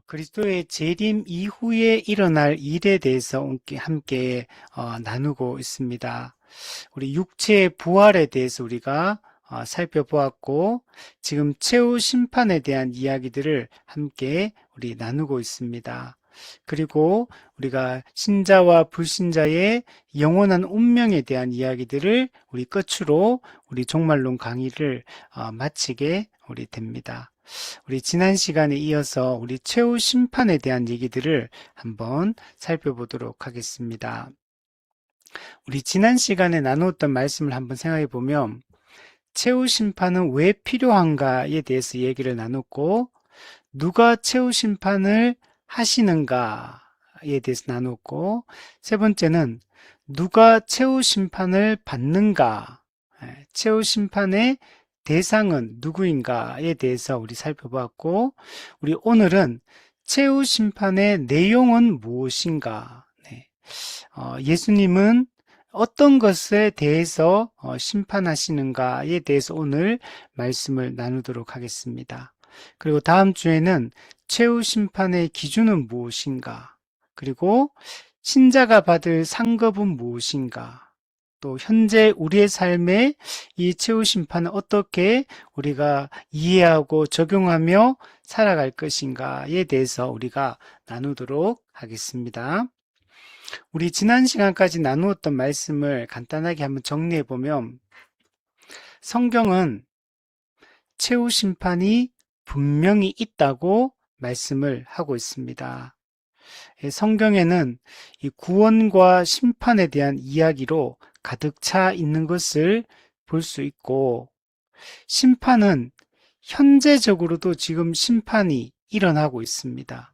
그리스도의 재림 이후에 일어날 일에 대해서 함께 나누고 있습니다. 우리 육체의 부활에 대해서 우리가 살펴보았고, 지금 최후 심판에 대한 이야기들을 함께 우리 나누고 있습니다. 그리고 우리가 신자와 불신자의 영원한 운명에 대한 이야기들을 우리 끝으로 우리 종말론 강의를 마치게 우리 됩니다. 우리 지난 시간에 이어서 우리 최후 심판에 대한 얘기들을 한번 살펴보도록 하겠습니다. 우리 지난 시간에 나누었던 말씀을 한번 생각해 보면 최후 심판은 왜 필요한가에 대해서 얘기를 나눴고, 누가 최후 심판을 하시는가에 대해서 나눴고, 세 번째는 누가 최후 심판을 받는가, 최후 심판의 대상은 누구인가에 대해서 우리 살펴봤고, 우리 오늘은 최후 심판의 내용은 무엇인가, 예수님은 어떤 것에 대해서 심판하시는가에 대해서 오늘 말씀을 나누도록 하겠습니다. 그리고 다음 주에는 최후 심판의 기준은 무엇인가, 그리고 신자가 받을 상급은 무엇인가, 또 현재 우리의 삶에 이 최후 심판을 어떻게 우리가 이해하고 적용하며 살아갈 것인가에 대해서 우리가 나누도록 하겠습니다. 우리 지난 시간까지 나누었던 말씀을 간단하게 한번 정리해 보면, 성경은 최후 심판이 분명히 있다고 말씀을 하고 있습니다. 성경에는 이 구원과 심판에 대한 이야기로 가득 차 있는 것을 볼 수 있고, 심판은 현재적으로도 지금 심판이 일어나고 있습니다.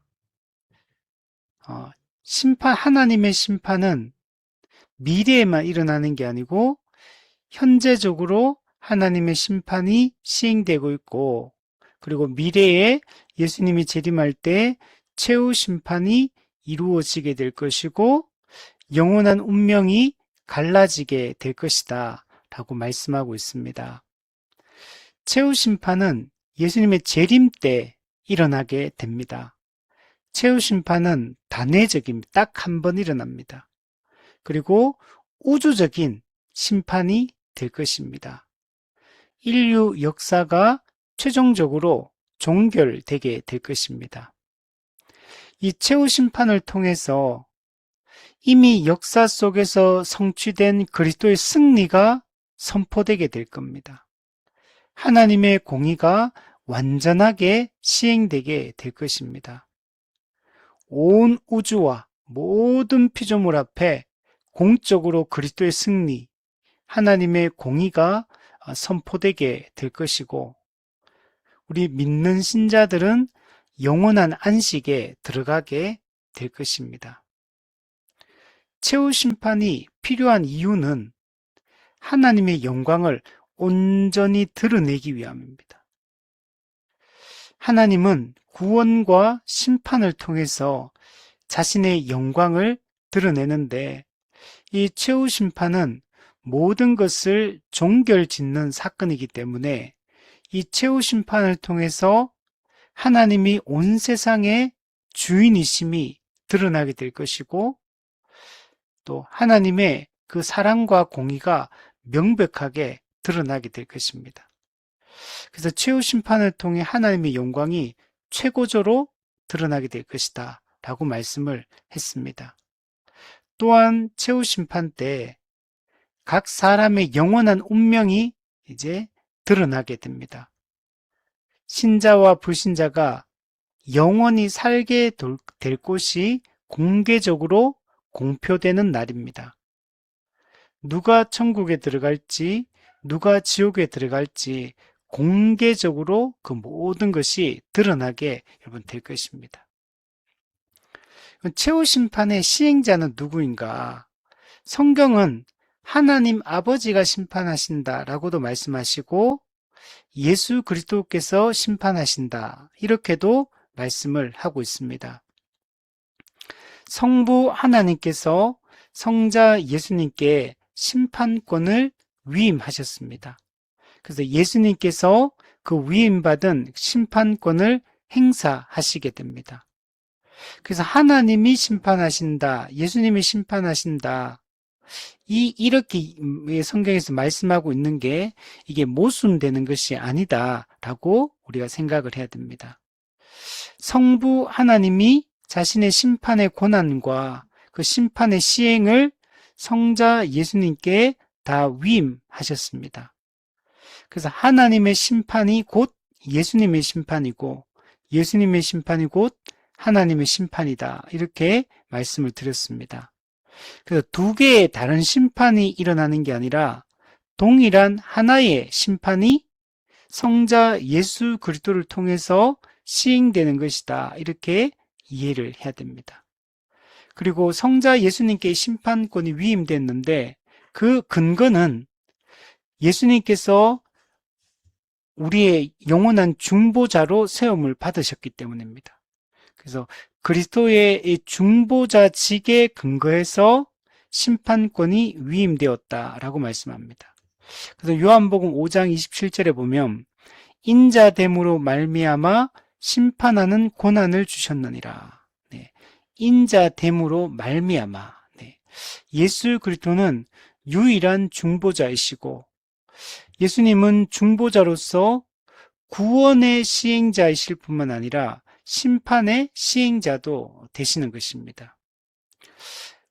하나님의 심판은 미래에만 일어나는 게 아니고 현재적으로 하나님의 심판이 시행되고 있고, 그리고 미래에 예수님이 재림할 때 최후 심판이 이루어지게 될 것이고 영원한 운명이 갈라지게 될 것이다 라고 말씀하고 있습니다. 최후 심판은 예수님의 재림 때 일어나게 됩니다. 최후 심판은 단회적입니다. 딱 한 번 일어납니다. 그리고 우주적인 심판이 될 것입니다. 인류 역사가 최종적으로 종결되게 될 것입니다. 이 최후 심판을 통해서 이미 역사 속에서 성취된 그리스도의 승리가 선포되게 될 겁니다. 하나님의 공의가 완전하게 시행되게 될 것입니다. 온 우주와 모든 피조물 앞에 공적으로 그리스도의 승리, 하나님의 공의가 선포되게 될 것이고, 우리 믿는 신자들은 영원한 안식에 들어가게 될 것입니다. 최후 심판이 필요한 이유는 하나님의 영광을 온전히 드러내기 위함입니다. 하나님은 구원과 심판을 통해서 자신의 영광을 드러내는데, 이 최후 심판은 모든 것을 종결짓는 사건이기 때문에 이 최후 심판을 통해서 하나님이 온 세상의 주인이심이 드러나게 될 것이고, 또 하나님의 그 사랑과 공의가 명백하게 드러나게 될 것입니다. 그래서 최후 심판을 통해 하나님의 영광이 최고조로 드러나게 될 것이다 라고 말씀을 했습니다. 또한 최후 심판 때 각 사람의 영원한 운명이 이제 드러나게 됩니다. 신자와 불신자가 영원히 살게 될 곳이 공개적으로 공표되는 날입니다. 누가 천국에 들어갈지, 누가 지옥에 들어갈지 공개적으로 그 모든 것이 드러나게 여러분 될 것입니다. 최후 심판의 시행자는 누구인가? 성경은 하나님 아버지가 심판하신다라고도 말씀하시고 예수 그리스도께서 심판하신다 이렇게도 말씀을 하고 있습니다. 성부 하나님께서 성자 예수님께 심판권을 위임하셨습니다. 그래서 예수님께서 그 위임받은 심판권을 행사하시게 됩니다. 그래서 하나님이 심판하신다, 예수님이 심판하신다, 이렇게 성경에서 말씀하고 있는 게 이게 모순되는 것이 아니다라고 우리가 생각을 해야 됩니다. 성부 하나님이 자신의 심판의 권한과 그 심판의 시행을 성자 예수님께 다 위임하셨습니다. 그래서 하나님의 심판이 곧 예수님의 심판이고 예수님의 심판이 곧 하나님의 심판이다. 이렇게 말씀을 드렸습니다. 그래서 두 개의 다른 심판이 일어나는 게 아니라 동일한 하나의 심판이 성자 예수 그리스도를 통해서 시행되는 것이다. 이렇게 이해를 해야 됩니다. 그리고 성자 예수님께 심판권이 위임됐는데 그 근거는 예수님께서 우리의 영원한 중보자로 세움을 받으셨기 때문입니다. 그래서 그리스도의 중보자직에 근거해서 심판권이 위임되었다라고 말씀합니다. 그래서 요한복음 5장 27절에 보면 인자됨으로 말미암아 심판하는 권한을 주셨느니라. 네. 인자됨으로 말미암아. 네. 예수 그리스도는 유일한 중보자이시고 예수님은 중보자로서 구원의 시행자이실 뿐만 아니라 심판의 시행자도 되시는 것입니다.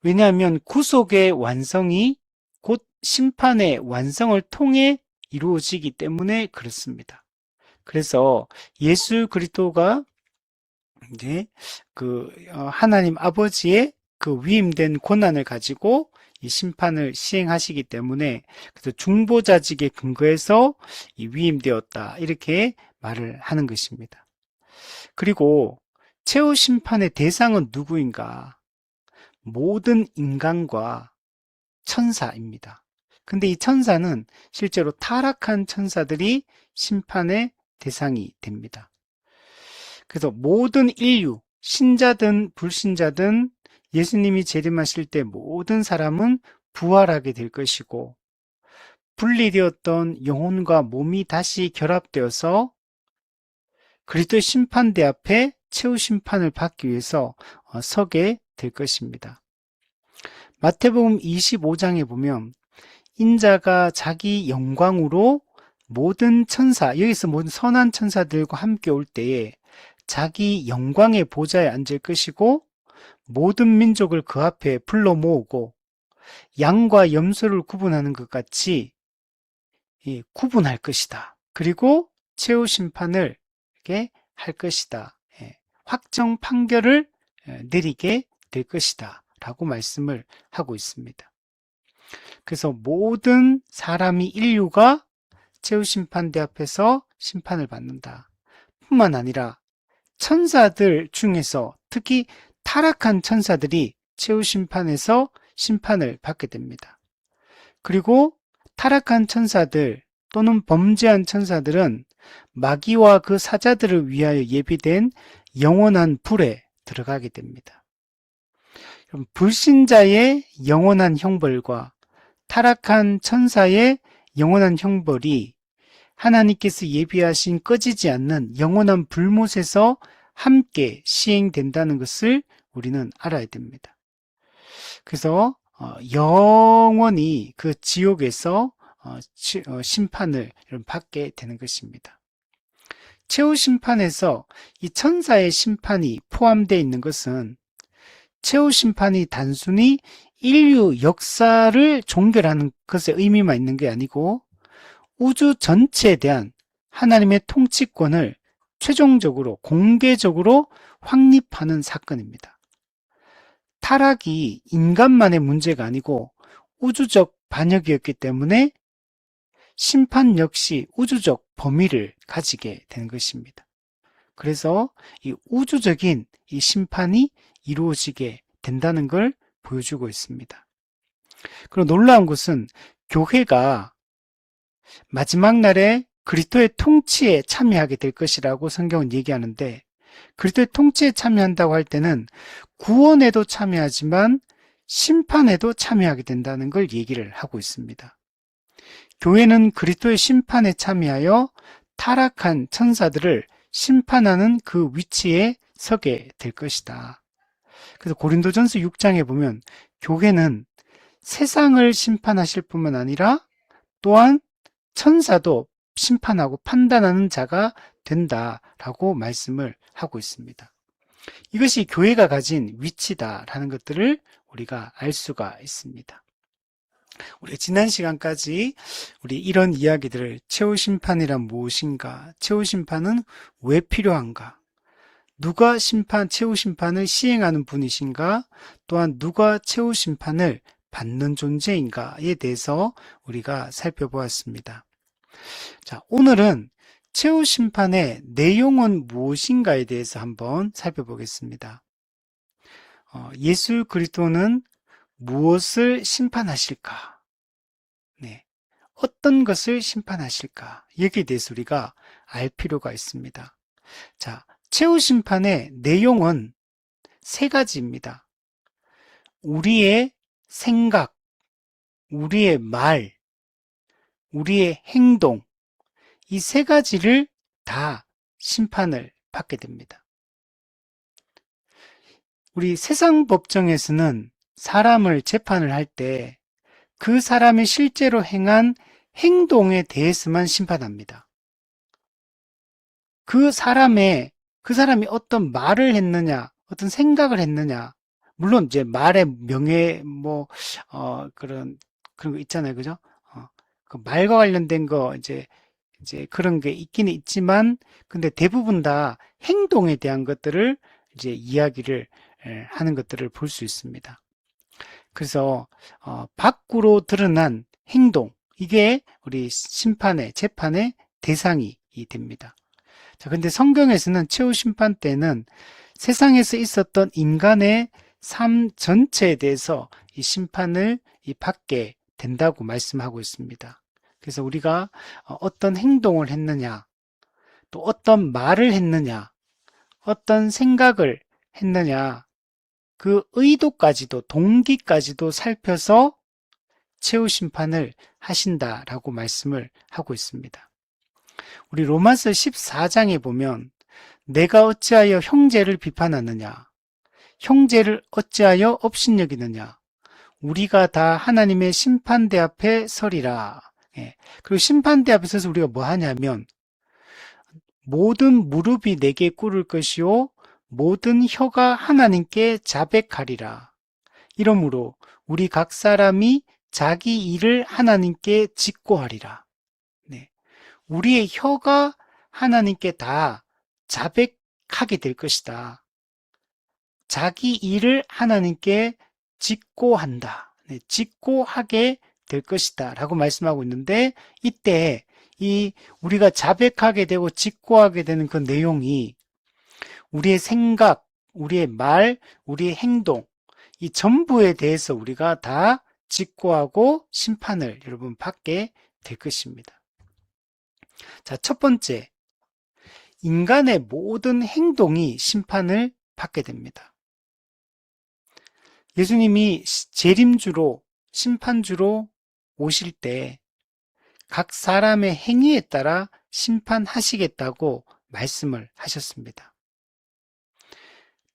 왜냐하면 구속의 완성이 곧 심판의 완성을 통해 이루어지기 때문에 그렇습니다. 그래서 예수 그리스도가 이제 하나님 아버지의 그 위임된 권한을 가지고 이 심판을 시행하시기 때문에 그래서 중보자직에 근거해서 이 위임되었다 이렇게 말을 하는 것입니다. 그리고 최후 심판의 대상은 누구인가? 모든 인간과 천사입니다. 근데 이 천사는 실제로 타락한 천사들이 심판의 대상이 됩니다. 그래서 모든 인류, 신자든 불신자든 예수님이 재림하실 때 모든 사람은 부활하게 될 것이고 분리되었던 영혼과 몸이 다시 결합되어서 그리스도의 심판대 앞에 최후 심판을 받기 위해서 서게 될 것입니다. 마태복음 25장에 보면 인자가 자기 영광으로 모든 천사, 여기서 모든 선한 천사들과 함께 올 때에 자기 영광의 보좌에 앉을 것이고 모든 민족을 그 앞에 불러 모으고 양과 염소를 구분하는 것 같이 구분할 것이다. 그리고 최후 심판을 이렇게 할 것이다. 확정 판결을 내리게 될 것이다. 라고 말씀을 하고 있습니다. 그래서 모든 사람이 인류가 최후 심판대 앞에서 심판을 받는다. 뿐만 아니라 천사들 중에서 특히 타락한 천사들이 최후 심판에서 심판을 받게 됩니다. 그리고 타락한 천사들 또는 범죄한 천사들은 마귀와 그 사자들을 위하여 예비된 영원한 불에 들어가게 됩니다. 불신자의 영원한 형벌과 타락한 천사의 영원한 형벌이 하나님께서 예비하신 꺼지지 않는 영원한 불못에서 함께 시행된다는 것을 우리는 알아야 됩니다. 그래서 영원히 그 지옥에서 심판을 받게 되는 것입니다. 최후 심판에서 이 천사의 심판이 포함되어 있는 것은 최후 심판이 단순히 인류 역사를 종결하는 것의 의미만 있는 게 아니고 우주 전체에 대한 하나님의 통치권을 최종적으로 공개적으로 확립하는 사건입니다. 타락이 인간만의 문제가 아니고 우주적 반역이었기 때문에 심판 역시 우주적 범위를 가지게 된 것입니다. 그래서 이 우주적인 이 심판이 이루어지게 된다는 걸 보여주고 있습니다. 그리고 놀라운 것은 교회가 마지막 날에 그리스도의 통치에 참여하게 될 것이라고 성경은 얘기하는데 그리스도의 통치에 참여한다고 할 때는 구원에도 참여하지만 심판에도 참여하게 된다는 걸 얘기를 하고 있습니다. 교회는 그리스도의 심판에 참여하여 타락한 천사들을 심판하는 그 위치에 서게 될 것이다. 그래서 고린도전서 6장에 보면 교회는 세상을 심판하실 뿐만 아니라 또한 천사도 심판하고 판단하는 자가 된다라고 말씀을 하고 있습니다. 이것이 교회가 가진 위치다라는 것들을 우리가 알 수가 있습니다. 우리 지난 시간까지 우리 이런 이야기들을 최후 심판이란 무엇인가, 최후 심판은 왜 필요한가, 누가 최후 심판을 시행하는 분이신가, 또한 누가 최후 심판을 받는 존재인가에 대해서 우리가 살펴보았습니다. 자, 오늘은 최후 심판의 내용은 무엇인가에 대해서 한번 살펴보겠습니다. 예수 그리스도는 무엇을 심판하실까? 네. 어떤 것을 심판하실까? 여기에 대해서 우리가 알 필요가 있습니다. 자, 최후 심판의 내용은 세 가지입니다. 우리의 생각, 우리의 말, 우리의 행동, 이 세 가지를 다 심판을 받게 됩니다. 우리 세상 법정에서는 사람을 재판을 할 때 그 사람이 실제로 행한 행동에 대해서만 심판합니다. 그 사람이 어떤 말을 했느냐, 어떤 생각을 했느냐, 물론 이제 말의 명예, 그런 거 있잖아요. 그죠? 그 말과 관련된 거, 이제 그런 게 있기는 있지만, 근데 대부분 다 행동에 대한 것들을 이제 이야기를 하는 것들을 볼 수 있습니다. 그래서, 밖으로 드러난 행동, 이게 우리 재판의 대상이 됩니다. 자, 근데 성경에서는 최후 심판 때는 세상에서 있었던 인간의 삶 전체에 대해서 이 심판을 받게 된다고 말씀하고 있습니다. 그래서 우리가 어떤 행동을 했느냐, 또 어떤 말을 했느냐, 어떤 생각을 했느냐, 그 의도까지도, 동기까지도 살펴서 최후 심판을 하신다라고 말씀을 하고 있습니다. 우리 로마서 14장에 보면 내가 어찌하여 형제를 비판하느냐, 형제를 어찌하여 업신여기느냐, 우리가 다 하나님의 심판대 앞에 서리라. 예. 그리고 심판대 앞에 서서 우리가 뭐 하냐면 모든 무릎이 내게 꿇을 것이요 모든 혀가 하나님께 자백하리라. 이러므로 우리 각 사람이 자기 일을 하나님께 직고하리라. 네. 우리의 혀가 하나님께 다 자백하게 될 것이다. 자기 일을 하나님께 직고한다. 네, 직고하게 될 것이다. 라고 말씀하고 있는데, 이때 우리가 자백하게 되고 직고하게 되는 그 내용이 우리의 생각, 우리의 말, 우리의 행동, 이 전부에 대해서 우리가 다 직고하고 심판을 여러분 받게 될 것입니다. 자, 첫 번째, 인간의 모든 행동이 심판을 받게 됩니다. 예수님이 재림주로, 심판주로 오실 때 각 사람의 행위에 따라 심판하시겠다고 말씀을 하셨습니다.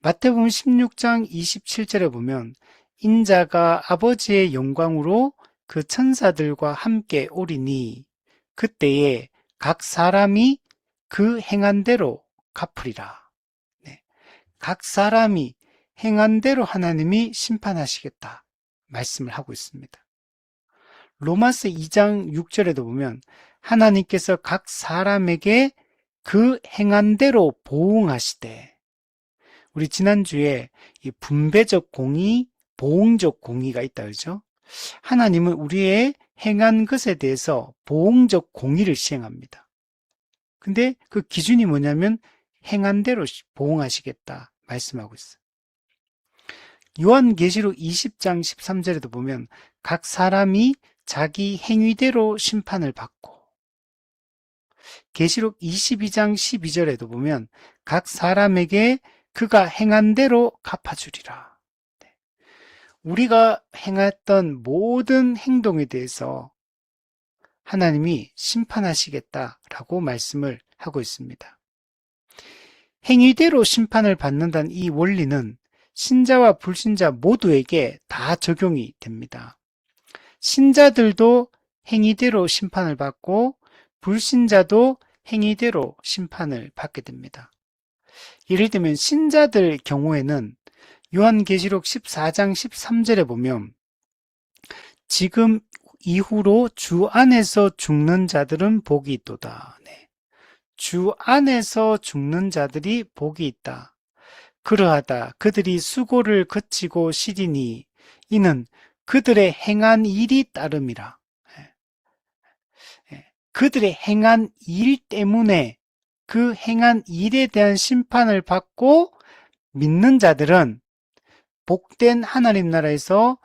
마태복음 16장 27절에 보면 인자가 아버지의 영광으로 그 천사들과 함께 오리니 그때에 각 사람이 그 행한 대로 갚으리라. 네. 각 사람이 행한 대로 하나님이 심판하시겠다 말씀을 하고 있습니다. 로마서 2장 6절에도 보면 하나님께서 각 사람에게 그 행한 대로 보응하시되, 우리 지난주에 이 분배적 공의, 보응적 공의가 있다 그러죠. 하나님은 우리의 행한 것에 대해서 보응적 공의를 시행합니다. 근데 그 기준이 뭐냐면 행한 대로 보응하시겠다 말씀하고 있어요. 요한계시록 20장 13절에도 보면 각 사람이 자기 행위대로 심판을 받고, 계시록 22장 12절에도 보면 각 사람에게 그가 행한 대로 갚아주리라. 우리가 행했던 모든 행동에 대해서 하나님이 심판하시겠다라고 말씀을 하고 있습니다. 행위대로 심판을 받는다는 이 원리는 신자와 불신자 모두에게 다 적용이 됩니다. 신자들도 행위대로 심판을 받고 불신자도 행위대로 심판을 받게 됩니다. 예를 들면 신자들 경우에는 요한계시록 14장 13절에 보면 지금 이후로 주 안에서 죽는 자들은 복이 있도다. 네. 주 안에서 죽는 자들이 복이 있다. 그러하다. 그들이 수고를 거치고 쉬리니 이는 그들의 행한 일이 따름이라. 그들의 행한 일 때문에 그 행한 일에 대한 심판을 받고 믿는 자들은 복된 하나님 나라에서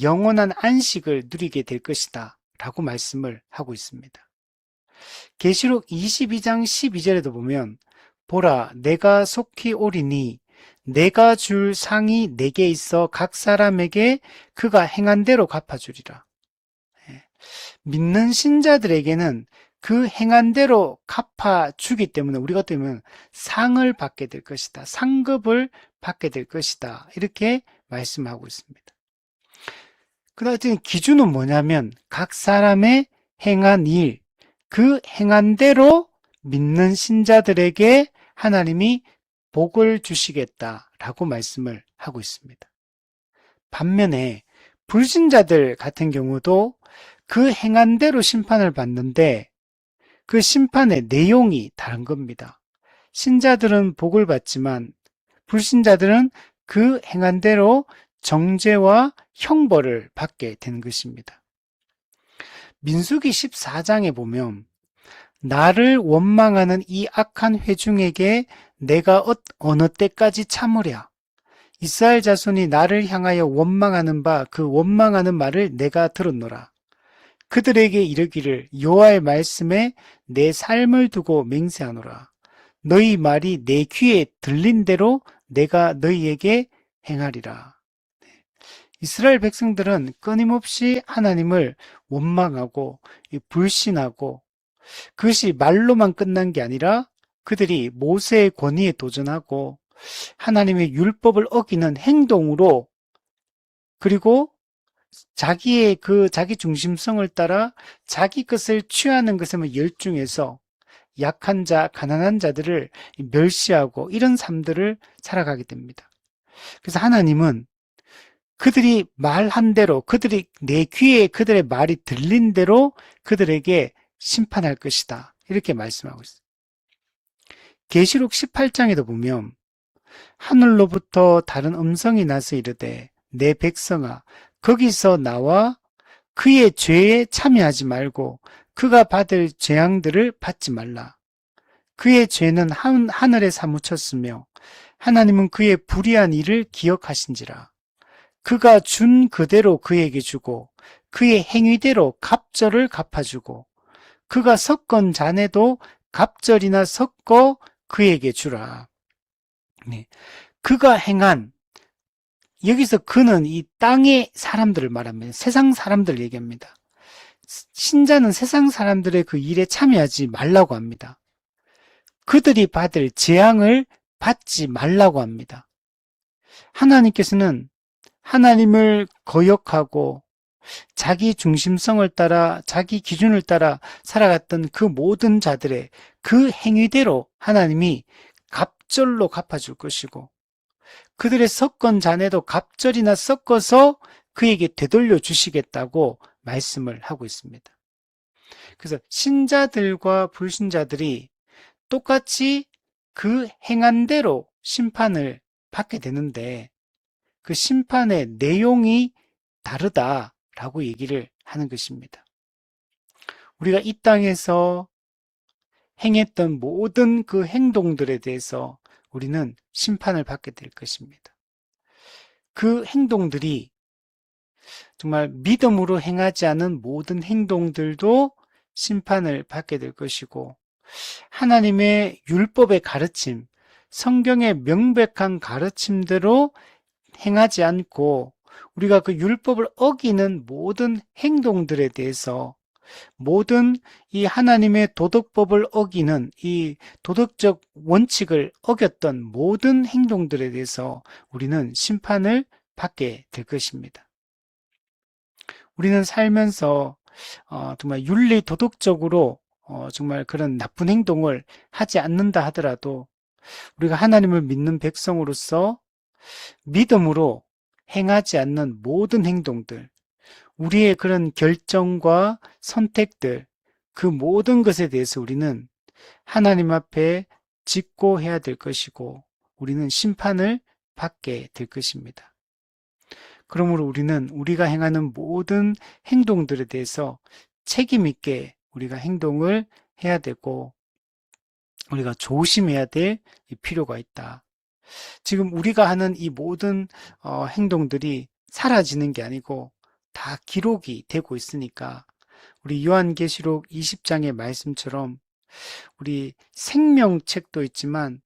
영원한 안식을 누리게 될 것이다 라고 말씀을 하고 있습니다. 계시록 22장 12절에도 보면 보라 내가 속히 오리니 내가 줄 상이 내게 있어 각 사람에게 그가 행한 대로 갚아주리라. 믿는 신자들에게는 그 행한 대로 갚아주기 때문에 우리가 되면 상을 받게 될 것이다. 상급을 받게 될 것이다. 이렇게 말씀하고 있습니다. 그 다음에 기준은 뭐냐면 각 사람의 행한 일, 그 행한 대로 믿는 신자들에게 하나님이 복을 주시겠다라고 말씀을 하고 있습니다. 반면에 불신자들 같은 경우도 그 행한 대로 심판을 받는데 그 심판의 내용이 다른 겁니다. 신자들은 복을 받지만 불신자들은 그 행한 대로 정죄와 형벌을 받게 되는 것입니다. 민수기 14장에 보면 나를 원망하는 이 악한 회중에게 내가 어느 때까지 참으랴. 이스라엘 자손이 나를 향하여 원망하는 바 그 원망하는 말을 내가 들었노라. 그들에게 이르기를 여호와의 말씀에 내 삶을 두고 맹세하노라. 너희 말이 내 귀에 들린 대로 내가 너희에게 행하리라. 이스라엘 백성들은 끊임없이 하나님을 원망하고 불신하고 그것이 말로만 끝난 게 아니라 그들이 모세의 권위에 도전하고 하나님의 율법을 어기는 행동으로 그리고 자기의 자기 중심성을 따라 자기 것을 취하는 것에만 열중해서 약한 자, 가난한 자들을 멸시하고 이런 삶들을 살아가게 됩니다. 그래서 하나님은 그들이 말한 대로 그들이 내 귀에 그들의 말이 들린 대로 그들에게 심판할 것이다. 이렇게 말씀하고 있어요. 계시록 18장에도 보면 하늘로부터 다른 음성이 나서 이르되 내 백성아 거기서 나와 그의 죄에 참여하지 말고 그가 받을 재앙들을 받지 말라. 그의 죄는 하늘에 사무쳤으며 하나님은 그의 불의한 일을 기억하신지라. 그가 준 그대로 그에게 주고 그의 행위대로 갑절을 갚아주고 그가 섞은 잔에도 갑절이나 섞어 그에게 주라. 네. 그가 행한 여기서 그는 이 땅의 사람들을 말합니다. 세상 사람들을 얘기합니다. 신자는 세상 사람들의 그 일에 참여하지 말라고 합니다. 그들이 받을 재앙을 받지 말라고 합니다. 하나님께서는 하나님을 거역하고 자기 중심성을 따라 자기 기준을 따라 살아갔던 그 모든 자들의 그 행위대로 하나님이 갑절로 갚아줄 것이고 그들의 섞은 잔에도 갑절이나 섞어서 그에게 되돌려 주시겠다고 말씀을 하고 있습니다. 그래서 신자들과 불신자들이 똑같이 그 행한 대로 심판을 받게 되는데 그 심판의 내용이 다르다라고 얘기를 하는 것입니다. 우리가 이 땅에서 행했던 모든 그 행동들에 대해서 우리는 심판을 받게 될 것입니다. 그 행동들이 정말 믿음으로 행하지 않은 모든 행동들도 심판을 받게 될 것이고 하나님의 율법의 가르침, 성경의 명백한 가르침대로 행하지 않고 우리가 그 율법을 어기는 모든 행동들에 대해서 모든 이 하나님의 도덕법을 어기는 이 도덕적 원칙을 어겼던 모든 행동들에 대해서 우리는 심판을 받게 될 것입니다. 우리는 살면서 정말 윤리 도덕적으로 정말 그런 나쁜 행동을 하지 않는다 하더라도 우리가 하나님을 믿는 백성으로서 믿음으로 행하지 않는 모든 행동들, 우리의 그런 결정과 선택들, 그 모든 것에 대해서 우리는 하나님 앞에 직고해야 될 것이고 우리는 심판을 받게 될 것입니다. 그러므로 우리는 우리가 행하는 모든 행동들에 대해서 책임 있게 우리가 행동을 해야 되고 우리가 조심해야 될 필요가 있다. 지금 우리가 하는 이 모든 행동들이 사라지는 게 아니고 다 기록이 되고 있으니까 우리 요한계시록 20장의 말씀처럼 우리 생명책도 있지만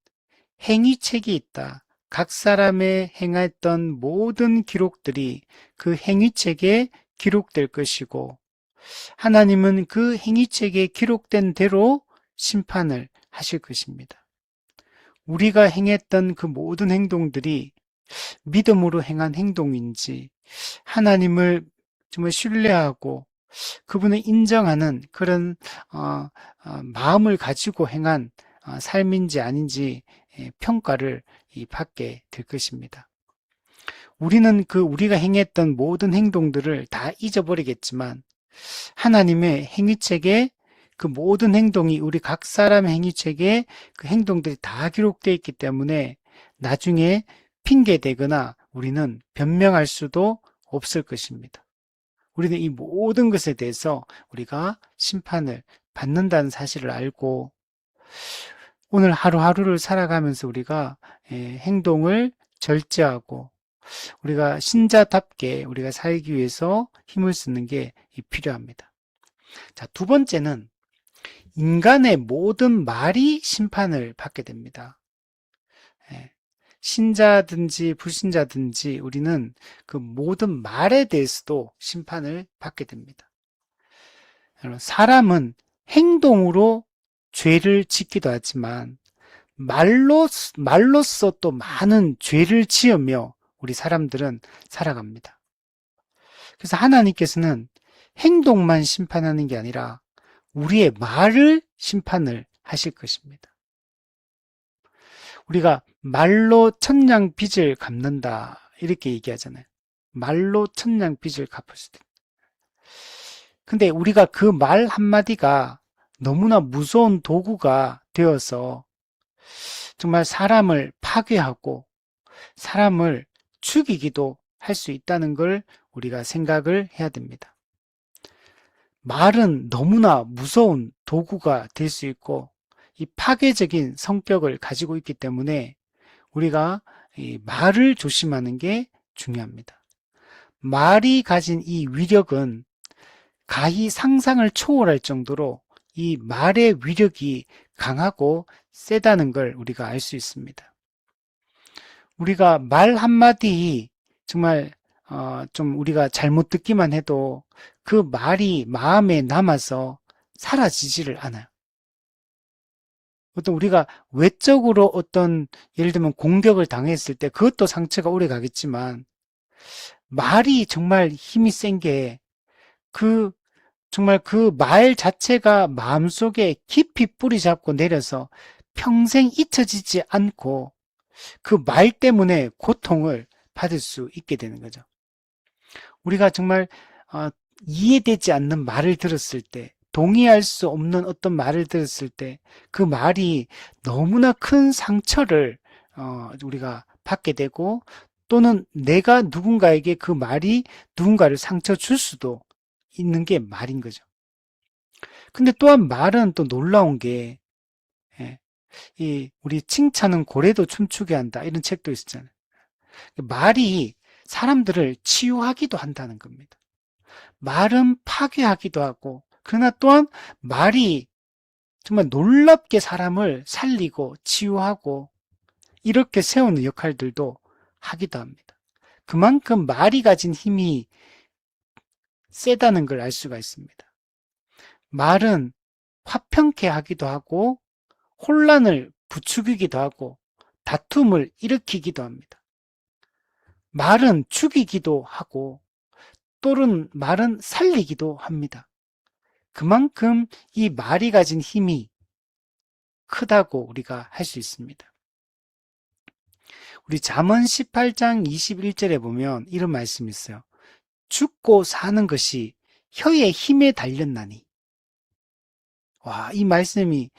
행위책이 있다. 각 사람의 행했던 모든 기록들이 그 행위책에 기록될 것이고 하나님은 그 행위책에 기록된 대로 심판을 하실 것입니다. 우리가 행했던 그 모든 행동들이 믿음으로 행한 행동인지 하나님을 정말 신뢰하고 그분을 인정하는 그런 마음을 가지고 행한 삶인지 아닌지 평가를 받게 될 것입니다. 우리는 우리가 행했던 모든 행동들을 다 잊어버리겠지만 하나님의 행위책에 그 모든 행동이 우리 각 사람의 행위책에 그 행동들이 다 기록되어 있기 때문에 나중에 핑계대거나 우리는 변명할 수도 없을 것입니다. 우리는 이 모든 것에 대해서 우리가 심판을 받는다는 사실을 알고 오늘 하루하루를 살아가면서 우리가 행동을 절제하고 우리가 신자답게 우리가 살기 위해서 힘을 쓰는 게 필요합니다. 자, 두 번째는 인간의 모든 말이 심판을 받게 됩니다. 신자든지 불신자든지 우리는 그 모든 말에 대해서도 심판을 받게 됩니다. 사람은 행동으로 죄를 짓기도 하지만 말로써 또 많은 죄를 지으며 우리 사람들은 살아갑니다. 그래서 하나님께서는 행동만 심판하는 게 아니라 우리의 말을 심판을 하실 것입니다. 우리가 말로 천냥 빚을 갚는다 이렇게 얘기하잖아요. 말로 천냥 빚을 갚을 수도 있다. 근데 우리가 그 말 한마디가 너무나 무서운 도구가 되어서 정말 사람을 파괴하고 사람을 죽이기도 할 수 있다는 걸 우리가 생각을 해야 됩니다. 말은 너무나 무서운 도구가 될 수 있고 이 파괴적인 성격을 가지고 있기 때문에 우리가 이 말을 조심하는 게 중요합니다. 말이 가진 이 위력은 가히 상상을 초월할 정도로 이 말의 위력이 강하고 세다는 걸 우리가 알 수 있습니다. 우리가 말 한마디 정말 좀 우리가 잘못 듣기만 해도 그 말이 마음에 남아서 사라지지를 않아요. 어떤 우리가 외적으로 어떤 예를 들면 공격을 당했을 때 그것도 상처가 오래 가겠지만 말이 정말 힘이 센 게 정말 그 말 자체가 마음속에 깊이 뿌리 잡고 내려서 평생 잊혀지지 않고 그 말 때문에 고통을 받을 수 있게 되는 거죠. 우리가 정말 이해되지 않는 말을 들었을 때, 동의할 수 없는 어떤 말을 들었을 때 그 말이 너무나 큰 상처를 우리가 받게 되고 또는 내가 누군가에게 그 말이 누군가를 상처 줄 수도 있는 게 말인 거죠. 근데 또한 말은 또 놀라운 게 우리 칭찬은 고래도 춤추게 한다 이런 책도 있었잖아요. 말이 사람들을 치유하기도 한다는 겁니다. 말은 파괴하기도 하고 그러나 또한 말이 정말 놀랍게 사람을 살리고 치유하고 이렇게 세우는 역할들도 하기도 합니다. 그만큼 말이 가진 힘이 세다는 걸 알 수가 있습니다. 말은 화평케 하기도 하고 혼란을 부추기기도 하고 다툼을 일으키기도 합니다. 말은 죽이기도 하고 또는 말은 살리기도 합니다. 그만큼 이 말이 가진 힘이 크다고 우리가 할 수 있습니다. 우리 잠언 18장 21절에 보면 이런 말씀이 있어요. 죽고 사는 것이 혀의 힘에 달렸나니. 와, 이 말씀이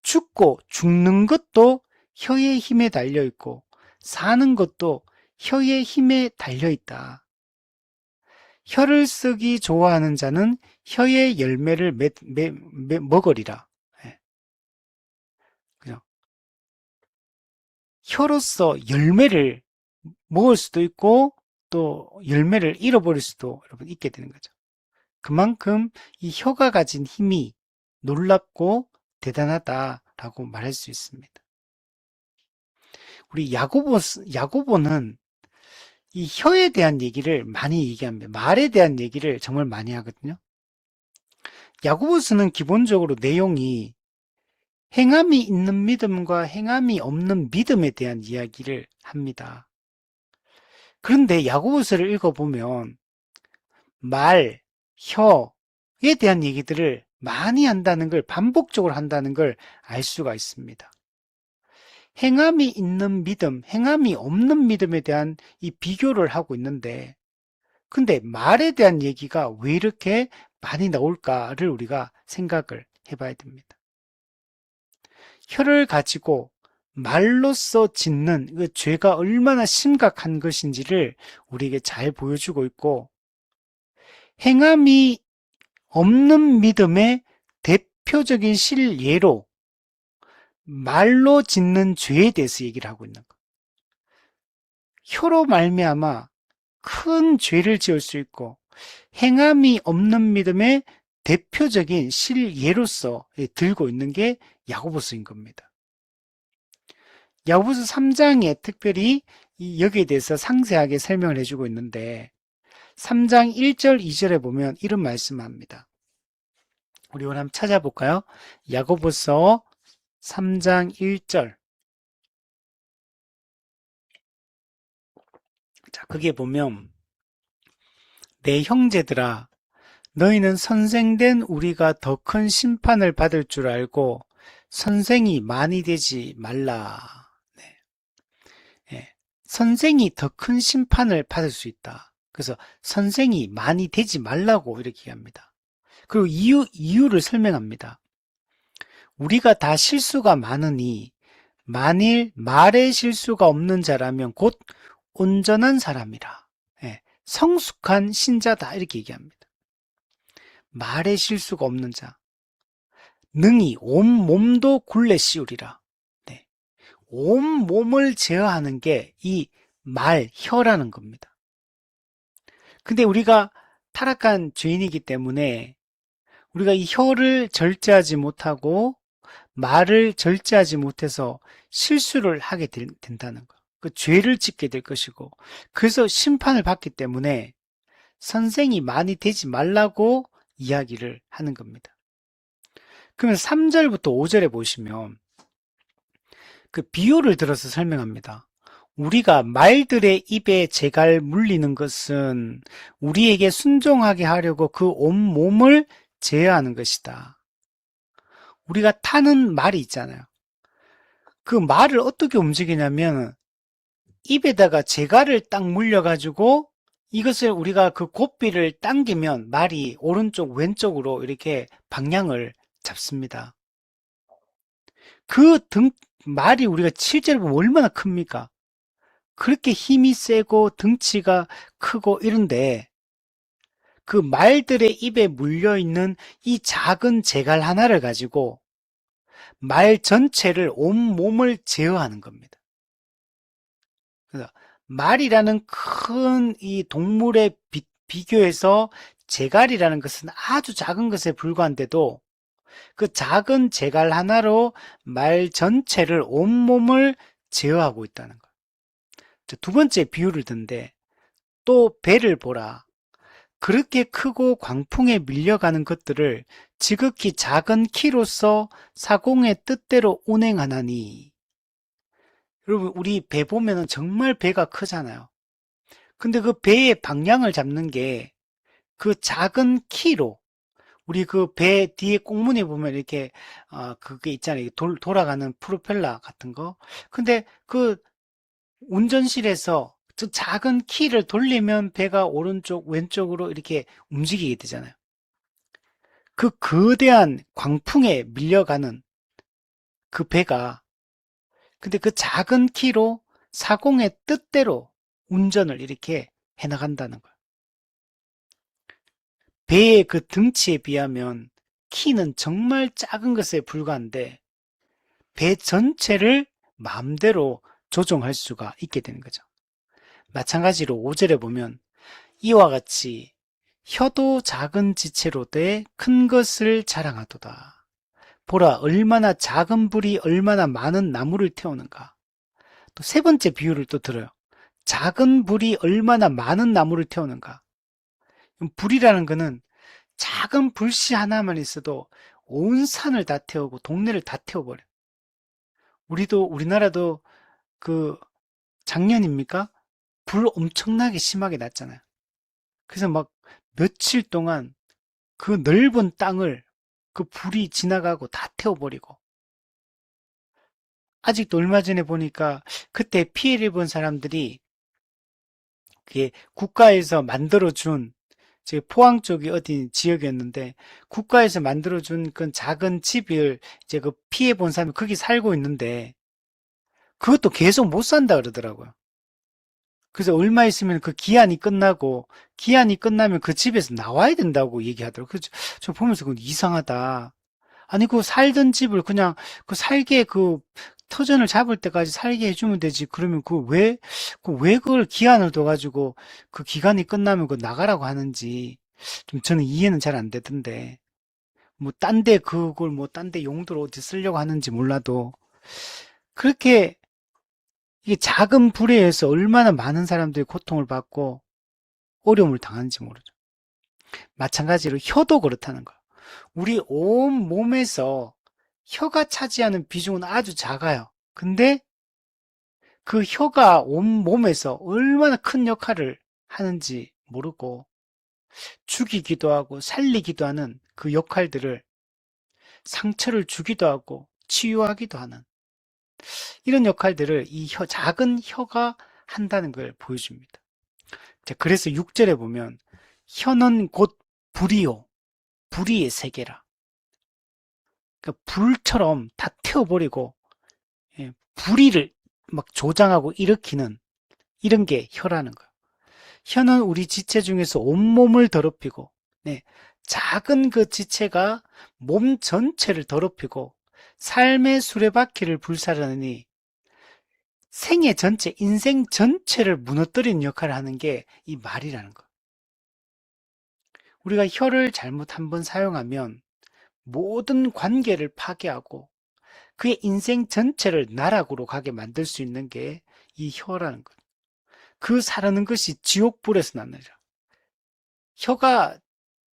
죽고 죽는 것도 혀의 힘에 달려 있고 사는 것도 혀의 힘에 달려 있다. 혀를 쓰기 좋아하는 자는 혀의 열매를 먹으리라. 예. 그죠? 혀로서 열매를 먹을 수도 있고 또 열매를 잃어버릴 수도 여러분 있게 되는 거죠. 그만큼 이 혀가 가진 힘이 놀랍고 대단하다라고 말할 수 있습니다. 우리 야고보는 이 혀에 대한 얘기를 많이 얘기합니다. 말에 대한 얘기를 정말 많이 하거든요. 야고보서는 기본적으로 내용이 행함이 있는 믿음과 행함이 없는 믿음에 대한 이야기를 합니다. 그런데 야고보서를 읽어보면 말, 혀에 대한 얘기들을 많이 한다는 걸 반복적으로 한다는 걸 알 수가 있습니다. 행함이 있는 믿음, 행함이 없는 믿음에 대한 이 비교를 하고 있는데 근데 말에 대한 얘기가 왜 이렇게 많이 나올까를 우리가 생각을 해봐야 됩니다. 혀를 가지고 말로써 짓는 그 죄가 얼마나 심각한 것인지를 우리에게 잘 보여주고 있고 행함이 없는 믿음의 대표적인 실예로 말로 짓는 죄에 대해서 얘기를 하고 있는 것. 혀로 말미암아 큰 죄를 지을 수 있고 행함이 없는 믿음의 대표적인 실예로서 들고 있는 게 야고보서인 겁니다. 야고보서 3장에 특별히 여기에 대해서 상세하게 설명을 해주고 있는데 3장 1절 2절에 보면 이런 말씀합니다. 우리 오늘 한번 찾아볼까요? 야고보서 3장 1절. 자, 거기에 보면 내 형제들아 너희는 선생된 우리가 더 큰 심판을 받을 줄 알고 선생이 많이 되지 말라. 네. 예. 선생이 더 큰 심판을 받을 수 있다. 그래서 선생이 많이 되지 말라고 이렇게 합니다. 그리고 이유를 설명합니다. 우리가 다 실수가 많으니 만일 말에 실수가 없는 자라면 곧 온전한 사람이라. 예. 성숙한 신자다 이렇게 얘기합니다. 말에 실수가 없는 자. 능히 온 몸도 굴레 씌우리라. 네. 온 몸을 제어하는 게 이 말, 혀라는 겁니다. 근데 우리가 타락한 죄인이기 때문에 우리가 이 혀를 절제하지 못하고 말을 절제하지 못해서 실수를 하게 된다는 거. 그 죄를 짓게 될 것이고 그래서 심판을 받기 때문에 선생이 많이 되지 말라고 이야기를 하는 겁니다. 그러면 3절부터 5절에 보시면 그 비유를 들어서 설명합니다. 우리가 말들의 입에 재갈 물리는 것은 우리에게 순종하게 하려고 그 온몸을 제어하는 것이다. 우리가 타는 말이 있잖아요. 그 말을 어떻게 움직이냐면 입에다가 재갈을 딱 물려가지고 이것을 우리가 그 고삐를 당기면 말이 오른쪽 왼쪽으로 이렇게 방향을 잡습니다. 그 말이 우리가 실제로 보면 얼마나 큽니까? 그렇게 힘이 세고 등치가 크고 이런데 그 말들의 입에 물려있는 이 작은 재갈 하나를 가지고 말 전체를 온몸을 제어하는 겁니다. 그래서 말이라는 큰 이 동물에 비교해서 재갈이라는 것은 아주 작은 것에 불과한데도 그 작은 재갈 하나로 말 전체를 온몸을 제어하고 있다는 것. 두 번째 비유를 든데 또 배를 보라. 그렇게 크고 광풍에 밀려가는 것들을 지극히 작은 키로서 사공의 뜻대로 운행하나니. 여러분, 우리 배 보면은 정말 배가 크잖아요. 근데 그 배의 방향을 잡는 게 그 작은 키로, 우리 그 배 뒤에 꽁무니 보면 이렇게 그게 있잖아요. 돌아가는 프로펠러 같은 거. 근데 그 운전실에서 저 작은 키를 돌리면 배가 오른쪽 왼쪽으로 이렇게 움직이게 되잖아요. 그 거대한 광풍에 밀려가는 그 배가, 근데 그 작은 키로 사공의 뜻대로 운전을 이렇게 해나간다는 거예요. 배의 그 등치에 비하면 키는 정말 작은 것에 불과한데 배 전체를 마음대로 조종할 수가 있게 되는 거죠. 마찬가지로 5절에 보면 이와 같이 혀도 작은 지체로 돼 큰 것을 자랑하도다. 보라, 얼마나 작은 불이 얼마나 많은 나무를 태우는가. 또 세 번째 비유를 또 들어요. 작은 불이 얼마나 많은 나무를 태우는가. 불이라는 거는 작은 불씨 하나만 있어도 온 산을 다 태우고 동네를 다 태워버려. 우리나라도 그 작년입니까? 불 엄청나게 심하게 났잖아요. 그래서 막 며칠 동안 그 넓은 땅을 그 불이 지나가고 다 태워버리고, 아직도 얼마 전에 보니까 그때 피해를 입은 사람들이 그게 국가에서 만들어준, 제 포항 쪽이 어디 지역이었는데 국가에서 만들어준 그 작은 집을 이제 그 피해 본 사람이 거기 살고 있는데 그것도 계속 못 산다 그러더라고요. 그래서 얼마 있으면 그 기한이 끝나고, 기한이 끝나면 그 집에서 나와야 된다고 얘기하더라고요. 그래서 저 보면서 그건 이상하다. 아니, 그 살던 집을 그냥 그 살게 그 터전을 잡을 때까지 살게 해주면 되지. 그러면 왜 그걸 기한을 둬가지고 그 기간이 끝나면 그 나가라고 하는지 좀 저는 이해는 잘 안 되던데. 뭐 딴데 그걸 뭐 딴데 용도로 어디 쓰려고 하는지 몰라도 그렇게 이게 작은 불에 의해서 얼마나 많은 사람들이 고통을 받고 어려움을 당하는지 모르죠. 마찬가지로 혀도 그렇다는 거예요. 우리 온 몸에서 혀가 차지하는 비중은 아주 작아요. 근데 그 혀가 온 몸에서 얼마나 큰 역할을 하는지 모르고 죽이기도 하고 살리기도 하는 그 역할들을, 상처를 주기도 하고 치유하기도 하는 이런 역할들을 이 작은 혀가 한다는 걸 보여줍니다. 자, 그래서 6절에 보면 혀는 곧 불이요, 불의의 세계라. 그러니까 불처럼 다 태워버리고 불의를 막 조장하고 일으키는 이런 게 혀라는 거예요. 혀는 우리 지체 중에서 온몸을 더럽히고, 네, 작은 그 지체가 몸 전체를 더럽히고 삶의 수레바퀴를 불살르니 생애 전체, 인생 전체를 무너뜨리는 역할을 하는 게 이 말이라는 거예요. 우리가 혀를 잘못 한번 사용하면 모든 관계를 파괴하고 그의 인생 전체를 나락으로 가게 만들 수 있는 게 이 혀라는 거예요. 그 사르는 것이 지옥불에서 나느니라. 혀가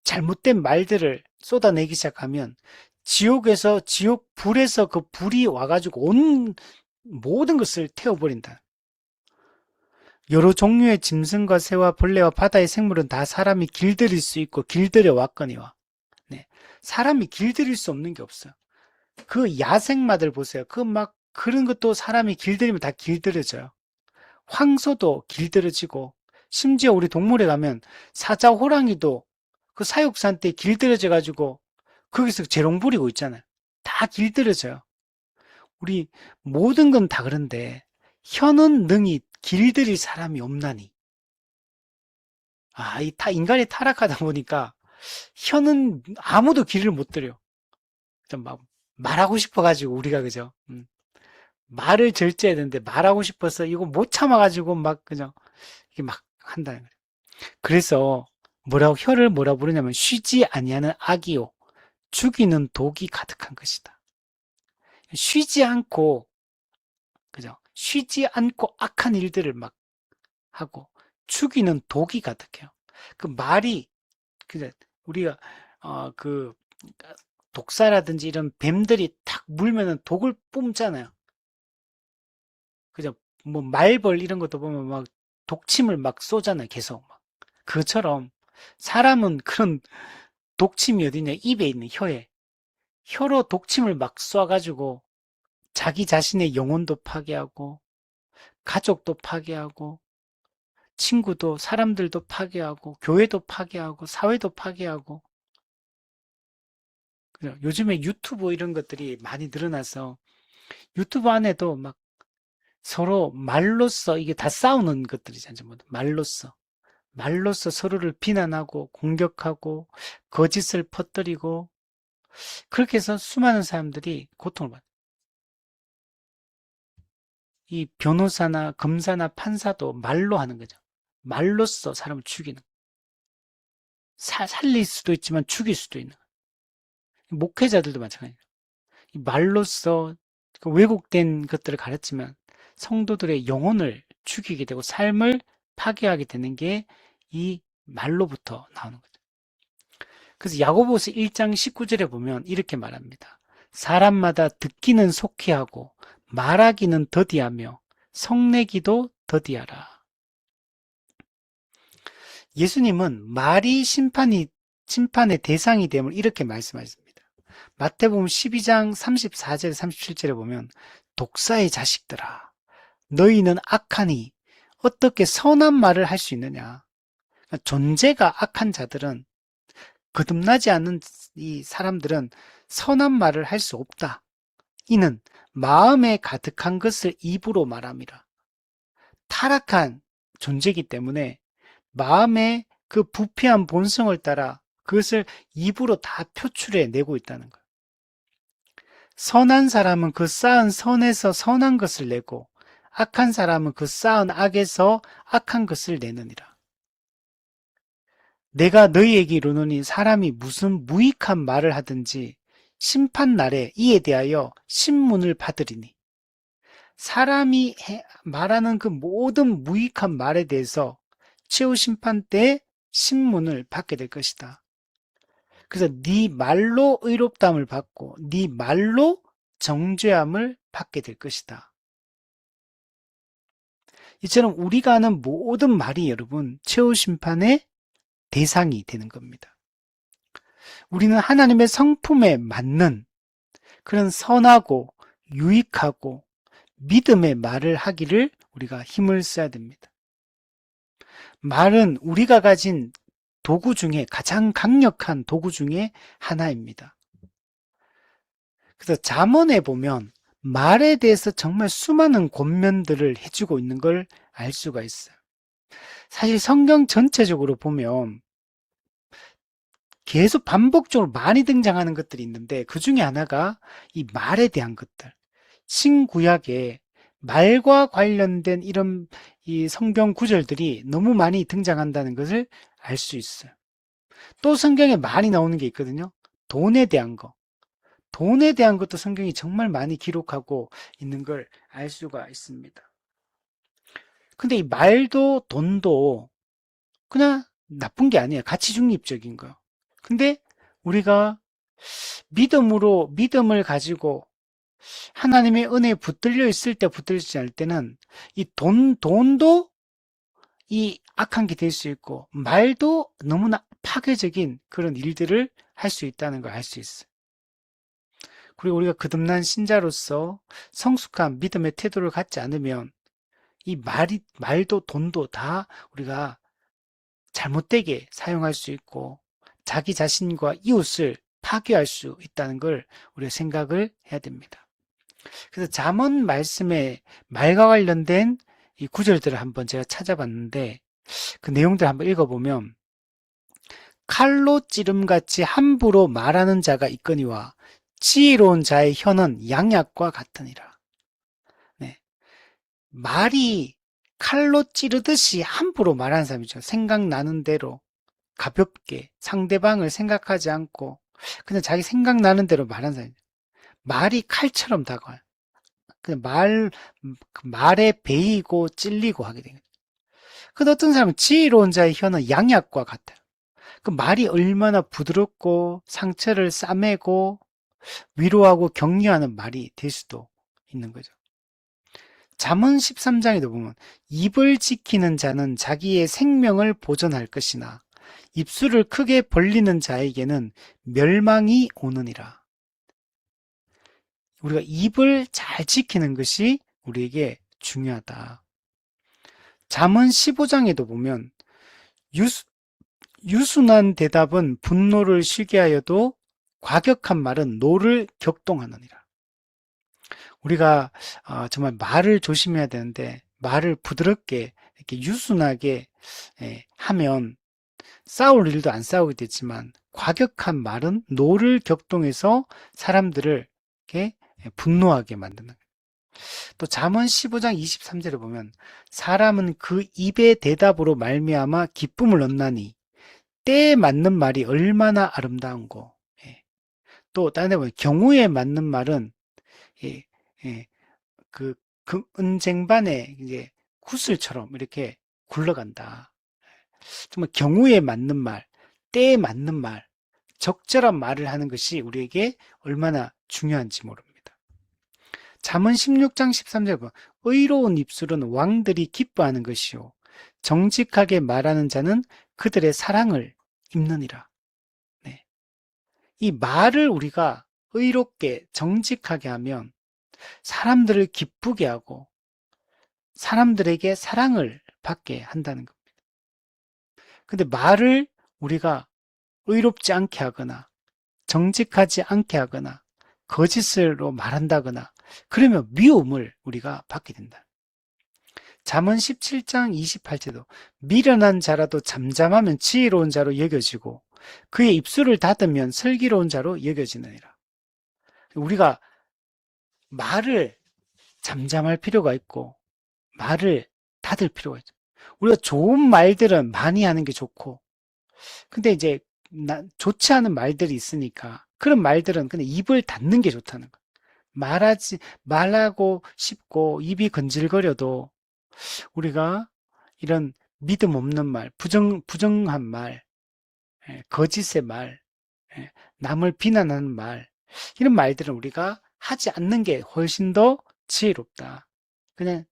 잘못된 말들을 쏟아내기 시작하면 지옥불에서 그 불이 와가지고 온 모든 것을 태워버린다. 여러 종류의 짐승과 새와 벌레와 바다의 생물은 다 사람이 길들일 수 있고 길들여 왔거니와. 네. 사람이 길들일 수 없는 게 없어요. 그 야생마들 보세요. 그 막 그런 것도 사람이 길들이면 다 길들여져요. 황소도 길들여지고, 심지어 우리 동물에 가면 사자, 호랑이도 그 사육산 때 길들여져 가지고 거기서 재롱 부리고 있잖아요. 다 길들여져요. 우리 모든 건 다 그런데 혀는 능히 길들일 사람이 없나니. 인간이 타락하다 보니까 혀는 아무도 길을 못 들여. 막 말하고 싶어가지고 우리가 그죠? 말을 절제해야 되는데 말하고 싶어서 이거 못 참아가지고 막 그냥 이게 막 한다는 거예요. 그래서 혀를 뭐라 부르냐면 쉬지 아니하는 악이요 죽이는 독이 가득한 것이다. 쉬지 않고, 그죠? 쉬지 않고 악한 일들을 막 하고 죽이는 독이 가득해요. 그 말이 그래, 우리가, 그, 독사라든지 이런 뱀들이 탁 물면은 독을 뿜잖아요. 그죠? 뭐, 말벌 이런 것도 보면 막 독침을 막 쏘잖아요. 계속. 막. 그처럼 사람은 그런 독침이 어디냐? 입에 있는 혀에. 혀로 독침을 막 쏴가지고 자기 자신의 영혼도 파괴하고, 가족도 파괴하고, 친구도, 사람들도 파괴하고, 교회도 파괴하고, 사회도 파괴하고, 그죠? 요즘에 유튜브 이런 것들이 많이 늘어나서 유튜브 안에도 막 서로 말로써 이게 다 싸우는 것들이잖아요. 전부 다. 말로써 서로를 비난하고 공격하고 거짓을 퍼뜨리고 그렇게 해서 수많은 사람들이 고통을 받아요. 이 변호사나 검사나 판사도 말로 하는 거죠. 말로써 사람을 죽이는. 살릴 수도 있지만 죽일 수도 있는. 목회자들도 마찬가지예요. 이 말로써 그 왜곡된 것들을 가르치면 성도들의 영혼을 죽이게 되고 삶을 파괴하게 되는 게 이 말로부터 나오는 거죠. 그래서 야고보서 1장 19절에 보면 이렇게 말합니다. 사람마다 듣기는 속히 하고 말하기는 더디하며 성내기도 더디하라. 예수님은 말이 심판의 대상이 됨을 이렇게 말씀하셨습니다. 마태복음 12장 34절 37절에 보면 독사의 자식들아 너희는 악하니 어떻게 선한 말을 할 수 있느냐. 그러니까 존재가 악한 자들은 거듭나지 않는 이 사람들은 선한 말을 할 수 없다. 이는 마음에 가득한 것을 입으로 말함이라. 타락한 존재이기 때문에 마음의 그 부패한 본성을 따라 그것을 입으로 다 표출해 내고 있다는 거예요. 선한 사람은 그 쌓은 선에서 선한 것을 내고 악한 사람은 그 쌓은 악에서 악한 것을 내느니라. 내가 너희에게 이르노니 사람이 무슨 무익한 말을 하든지 심판 날에 이에 대하여 신문을 받으리니 사람이 말하는 그 모든 무익한 말에 대해서 최후 심판 때 신문을 받게 될 것이다. 그래서 네 말로 의롭다함을 받고 네 말로 정죄함을 받게 될 것이다. 이처럼 우리가 하는 모든 말이 여러분 최후 심판의 대상이 되는 겁니다. 우리는 하나님의 성품에 맞는 그런 선하고 유익하고 믿음의 말을 하기를 우리가 힘을 써야 됩니다. 말은 우리가 가진 도구 중에 가장 강력한 도구 중에 하나입니다. 그래서 잠언에 보면 말에 대해서 정말 수많은 권면들을 해주고 있는 걸 알 수가 있어요. 사실 성경 전체적으로 보면 계속 반복적으로 많이 등장하는 것들이 있는데 그 중에 하나가 이 말에 대한 것들. 신구약에 말과 관련된 이런 이 성경 구절들이 너무 많이 등장한다는 것을 알 수 있어요. 또 성경에 많이 나오는 게 있거든요. 돈에 대한 거. 돈에 대한 것도 성경이 정말 많이 기록하고 있는 걸 알 수가 있습니다. 근데 이 말도 돈도 그냥 나쁜 게 아니에요. 가치 중립적인 거. 근데 우리가 믿음을 가지고 하나님의 은혜에 붙들려 있을 때 붙들리지 않을 때는 이 돈도 이 악한 게 될 수 있고 말도 너무나 파괴적인 그런 일들을 할 수 있다는 걸 알 수 있어요. 그리고 우리가 거듭난 신자로서 성숙한 믿음의 태도를 갖지 않으면 이 말도 돈도 다 우리가 잘못되게 사용할 수 있고 자기 자신과 이웃을 파괴할 수 있다는 걸 우리가 생각을 해야 됩니다. 그래서 잠언 말씀에 말과 관련된 이 구절들을 한번 제가 찾아봤는데 그 내용들 한번 읽어보면 칼로 찌름같이 함부로 말하는 자가 있거니와 지혜로운 자의 혀는 양약과 같으니라. 네. 말이 칼로 찌르듯이 함부로 말하는 사람이죠. 생각나는 대로 가볍게 상대방을 생각하지 않고 그냥 자기 생각나는 대로 말하는 사람이죠. 말이 칼처럼 다가와요. 그냥 말에 베이고 찔리고 하게 되는 거죠. 근데 어떤 사람은 지혜로운 자의 혀는 양약과 같아요. 그 말이 얼마나 부드럽고 상처를 싸매고 위로하고 격려하는 말이 될 수도 있는 거죠. 잠언 13장에도 보면 입을 지키는 자는 자기의 생명을 보존할 것이나 입술을 크게 벌리는 자에게는 멸망이 오느니라. 우리가 입을 잘 지키는 것이 우리에게 중요하다. 잠언 15장에도 보면 유순한 대답은 분노를 쉬게 하여도 과격한 말은 노를 격동하느니라. 우리가 정말 말을 조심해야 되는데 말을 부드럽게 이렇게 유순하게 하면 싸울 일도 안 싸우게 되지만 과격한 말은 노를 격동해서 사람들을 이렇게 분노하게 만드는 거예요. 또 잠언 15장 23절에 보면 사람은 그 입의 대답으로 말미암아 기쁨을 얻나니 때에 맞는 말이 얼마나 아름다운고. 또 다른 데 보면 경우에 맞는 말은 그 은쟁반에 이제 구슬처럼 이렇게 굴러간다. 정말 경우에 맞는 말, 때에 맞는 말, 적절한 말을 하는 것이 우리에게 얼마나 중요한지 모릅니다. 잠언 16장 13절 보면 의로운 입술은 왕들이 기뻐하는 것이요 정직하게 말하는 자는 그들의 사랑을 입느니라. 네. 이 말을 우리가 의롭게 정직하게 하면 사람들을 기쁘게 하고 사람들에게 사랑을 받게 한다는 겁니다. 근데 말을 우리가 의롭지 않게 하거나 정직하지 않게 하거나 거짓으로 말한다거나 그러면 미움을 우리가 받게 된다. 잠언 17장 28절도 미련한 자라도 잠잠하면 지혜로운 자로 여겨지고 그의 입술을 닫으면 슬기로운 자로 여겨지느니라. 우리가 말을 잠잠할 필요가 있고 말을 닫을 필요가 있죠. 우리가 좋은 말들은 많이 하는 게 좋고 근데 이제 좋지 않은 말들이 있으니까 그런 말들은 그냥 입을 닫는 게 좋다는 거예요. 말하고 싶고 입이 건질거려도 우리가 이런 믿음 없는 말, 부정한 말, 거짓의 말, 남을 비난하는 말, 이런 말들은 우리가 하지 않는 게 훨씬 더 지혜롭다. 그냥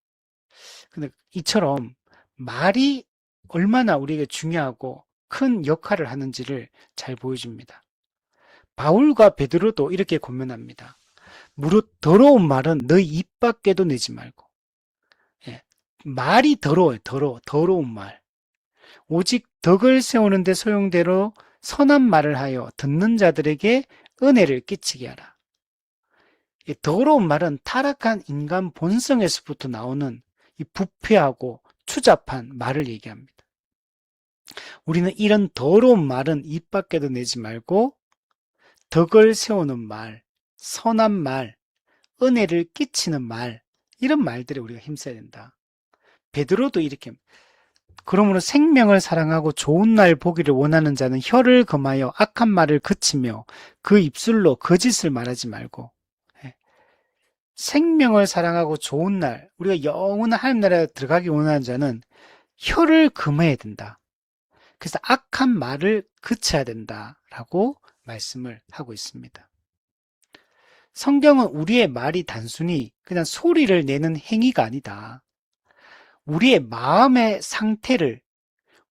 이처럼 말이 얼마나 우리에게 중요하고 큰 역할을 하는지를 잘 보여줍니다. 바울과 베드로도 이렇게 권면합니다. 무릇 더러운 말은 너희 입 밖에도 내지 말고. 말이 더러워요. 더러운 말. 오직 덕을 세우는데 소용대로 선한 말을 하여 듣는 자들에게 은혜를 끼치게 하라. 더러운 말은 타락한 인간 본성에서부터 나오는 이 부패하고 추잡한 말을 얘기합니다. 우리는 이런 더러운 말은 입 밖에도 내지 말고 덕을 세우는 말, 선한 말, 은혜를 끼치는 말 이런 말들에 우리가 힘써야 된다. 베드로도 이렇게 그러므로 생명을 사랑하고 좋은 날 보기를 원하는 자는 혀를 금하여 악한 말을 그치며 그 입술로 거짓을 말하지 말고 생명을 사랑하고 좋은 날 우리가 영원한 하나님 나라에 들어가기 원하는 자는 혀를 금해야 된다. 그래서 악한 말을 그쳐야 된다라고 말씀을 하고 있습니다. 성경은 우리의 말이 단순히 그냥 소리를 내는 행위가 아니다. 우리의 마음의 상태를,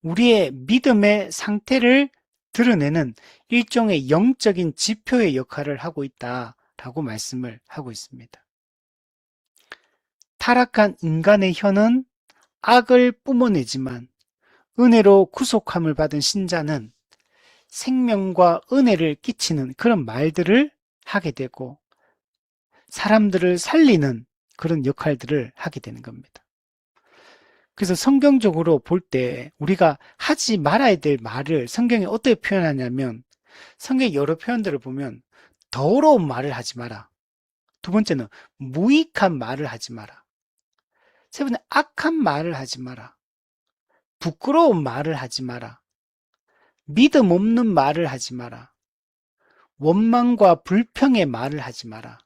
우리의 믿음의 상태를 드러내는 일종의 영적인 지표의 역할을 하고 있다라고 말씀을 하고 있습니다. 타락한 인간의 혀는 악을 뿜어내지만 은혜로 구속함을 받은 신자는 생명과 은혜를 끼치는 그런 말들을 하게 되고 사람들을 살리는 그런 역할들을 하게 되는 겁니다. 그래서 성경적으로 볼 때 우리가 하지 말아야 될 말을 성경에 어떻게 표현하냐면 성경의 여러 표현들을 보면 더러운 말을 하지 마라. 두 번째는 무익한 말을 하지 마라. 세 번째 악한 말을 하지 마라. 부끄러운 말을 하지 마라. 믿음 없는 말을 하지 마라. 원망과 불평의 말을 하지 마라.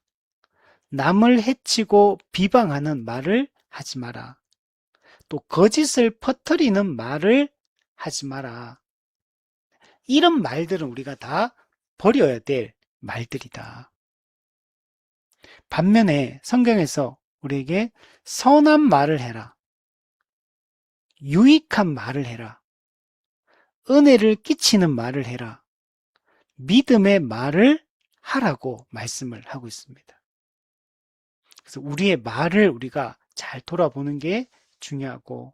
남을 해치고 비방하는 말을 하지 마라. 또 거짓을 퍼뜨리는 말을 하지 마라. 이런 말들은 우리가 다 버려야 될 말들이다. 반면에 성경에서 우리에게 선한 말을 해라. 유익한 말을 해라. 은혜를 끼치는 말을 해라. 믿음의 말을 하라고 말씀을 하고 있습니다. 그래서 우리의 말을 우리가 잘 돌아보는 게 중요하고,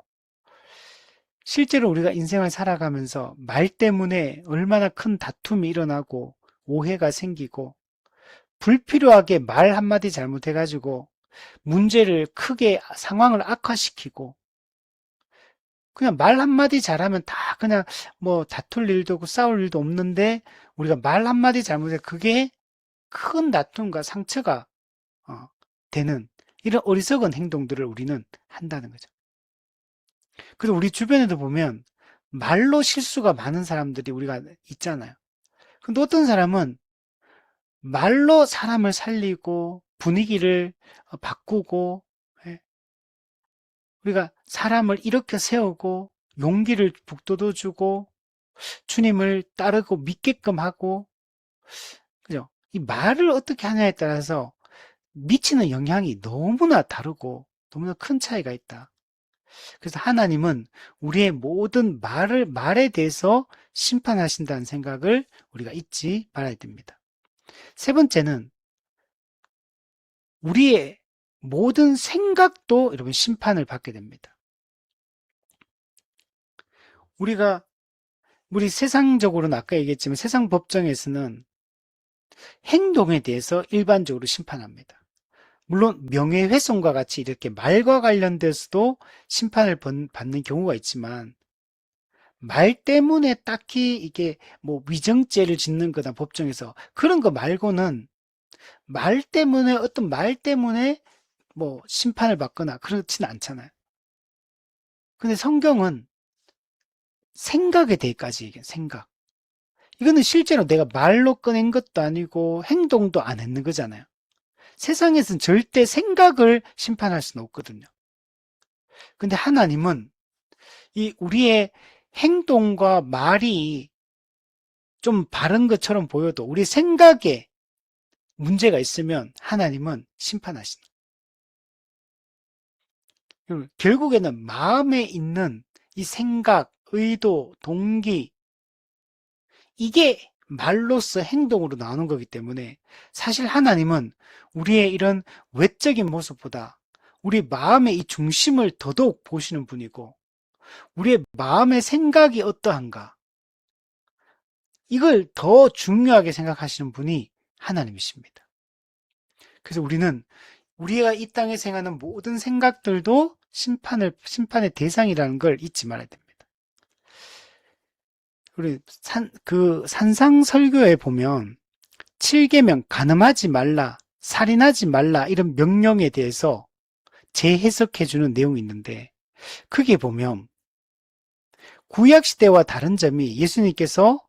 실제로 우리가 인생을 살아가면서 말 때문에 얼마나 큰 다툼이 일어나고 오해가 생기고 불필요하게 말 한마디 잘못해가지고 문제를 크게 상황을 악화시키고, 그냥 말 한마디 잘하면 다 그냥 뭐 다툴 일도 없고 싸울 일도 없는데 우리가 말 한마디 잘못해 그게 큰 다툼과 상처가 되는 이런 어리석은 행동들을 우리는 한다는 거죠. 그래서 우리 주변에도 보면 말로 실수가 많은 사람들이 우리가 있잖아요. 근데 어떤 사람은 말로 사람을 살리고 분위기를 바꾸고, 예, 우리가 사람을 일으켜 세우고 용기를 북돋워주고 주님을 따르고 믿게끔 하고, 그죠? 이 말을 어떻게 하냐에 따라서 미치는 영향이 너무나 다르고 너무나 큰 차이가 있다. 그래서 하나님은 우리의 모든 말에 대해서 심판하신다는 생각을 우리가 잊지 말아야 됩니다. 세 번째는 우리의 모든 생각도 여러분 심판을 받게 됩니다. 우리 세상적으로는 아까 얘기했지만 세상 법정에서는 행동에 대해서 일반적으로 심판합니다. 물론 명예훼손과 같이 이렇게 말과 관련돼서도 심판을 받는 경우가 있지만, 말 때문에 딱히 이게 뭐 위정죄를 짓는 거다 법정에서 그런 거 말고는 어떤 말 때문에 뭐 심판을 받거나 그렇지는 않잖아요. 근데 성경은 생각에 대해까지 얘기해요. 생각. 이거는 실제로 내가 말로 꺼낸 것도 아니고 행동도 안 했는 거잖아요. 세상에서는 절대 생각을 심판할 수는 없거든요. 근데 하나님은 이 우리의 행동과 말이 좀 바른 것처럼 보여도 우리 생각에 문제가 있으면 하나님은 심판하시는 거예요. 결국에는 마음에 있는 이 생각, 의도, 동기, 이게 말로써 행동으로 나오는 거기 때문에 사실 하나님은 우리의 이런 외적인 모습보다 우리 마음의 이 중심을 더더욱 보시는 분이고, 우리의 마음의 생각이 어떠한가, 이걸 더 중요하게 생각하시는 분이 하나님이십니다. 그래서 우리는 우리가 이 땅에 생하는 모든 생각들도 심판의 대상이라는 걸 잊지 말아야 됩니다. 우리 산상설교에 보면 7계명 간음하지 말라, 살인하지 말라 이런 명령에 대해서 재해석해주는 내용이 있는데, 크게 보면 구약시대와 다른 점이 예수님께서